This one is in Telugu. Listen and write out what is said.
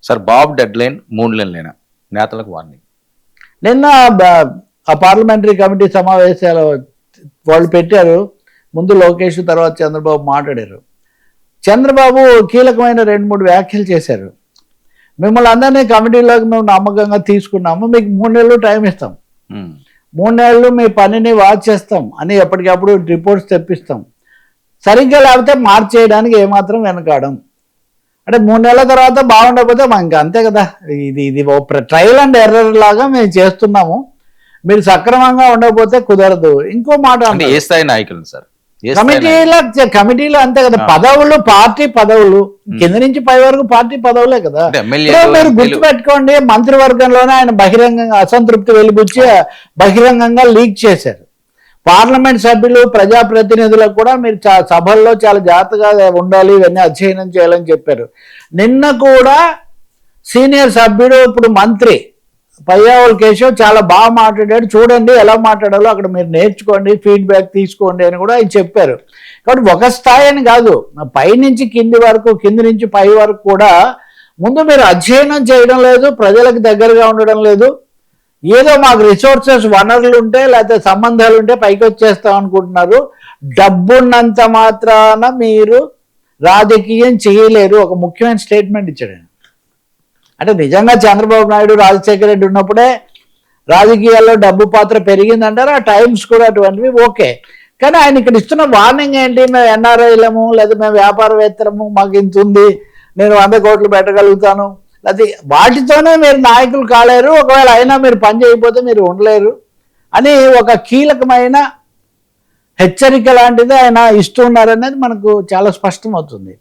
సార్ బాబు డెడ్ లైన్ 3 నెలలైనా నేతలకు వార్నింగ్. నిన్న ఆ పార్లమెంటరీ కమిటీ సమావేశాలు వాళ్ళు పెట్టారు. ముందు లోకేష్, తర్వాత చంద్రబాబు మాట్లాడారు. చంద్రబాబు కీలకమైన 2-3 వ్యాఖ్యలు చేశారు. మిమ్మల్ని అందరినీ కమిటీలోకి మేము నమ్మకంగా తీసుకున్నాము, మీకు 3 నెలలు టైం ఇస్తాం, 3 నెలలు మీ పనిని వాచ్ చేస్తాం అని ఎప్పటికప్పుడు రిపోర్ట్స్ తెప్పిస్తాం, సరిగ్గా లేకపోతే మార్చేయడానికి ఏమాత్రం వెనకాడం. అంటే 3 నెలల తర్వాత బాగుండకపోతే మనకి అంతే కదా, ఇది ట్రయల్ అండ్ ఎర్రర్ లాగా మేము చేస్తున్నాము, మీరు సక్రమంగా ఉండకపోతే కుదరదు. ఇంకో మాట ఏ స్థాయి నాయకులు సార్ కమిటీలో అంతే కదా, పదవులు పార్టీ పదవులు, కింద నుంచి పై వరకు పార్టీ పదవులే కదా. మీరు గుర్తుపెట్టుకోండి, మంత్రివర్గంలోనే ఆయన బహిరంగంగా అసంతృప్తి వెలిబుచ్చి బహిరంగంగా లీక్ చేశారు. పార్లమెంట్ సభ్యులు, ప్రజాప్రతినిధులకు కూడా మీరు సభల్లో చాలా జాగ్రత్తగా ఉండాలి, ఇవన్నీ అధ్యయనం చేయాలని చెప్పారు. నిన్న కూడా సీనియర్ సభ్యుడు, ఇప్పుడు మంత్రి పయ్యావుల కేశవ్ చాలా బాగా మాట్లాడాడు, చూడండి ఎలా మాట్లాడాలో అక్కడ మీరు నేర్చుకోండి, ఫీడ్బ్యాక్ తీసుకోండి అని కూడా ఆయన చెప్పారు. కాబట్టి ఒక స్థాయి అని కాదు, పై నుంచి కింది వరకు, కింది నుంచి పై వరకు కూడా ముందు మీరు అధ్యయనం చేయడం లేదు, ప్రజలకు దగ్గరగా ఉండడం లేదు. ఏదో మాకు రిసోర్సెస్, వనరులు ఉంటే లేకపోతే సంబంధాలు ఉంటే పైకి వచ్చేస్తాం అనుకుంటున్నారు. డబ్బున్నంత మాత్రాన మీరు రాజకీయం చేయలేరు. ఒక ముఖ్యమైన స్టేట్మెంట్ ఇచ్చాడు. అంటే నిజంగా చంద్రబాబు నాయుడు, రాజశేఖర రెడ్డి ఉన్నప్పుడే రాజకీయాల్లో డబ్బు పాత్ర పెరిగిందంటారు. ఆ టైమ్స్ కూడా అటువంటివి ఓకే. కానీ ఆయన ఇక్కడ ఇస్తున్న వార్నింగ్ ఏంటి? మేము ఎన్ఆర్ఐలము, లేదా మేము వ్యాపారవేత్తలము, మాకు ఇంత ఉంది, నేను 100 కోట్లు పెట్టగలుగుతాను, అది వాటితోనే మీరు నాయకులు కాలేరు, ఒకవేళ అయినా మీరు పని చేయకపోతే మీరు ఉండలేరు అని ఒక కీలకమైన హెచ్చరిక లాంటిది ఆయన ఇస్తూ ఉన్నారనేది మనకు చాలా స్పష్టమవుతుంది.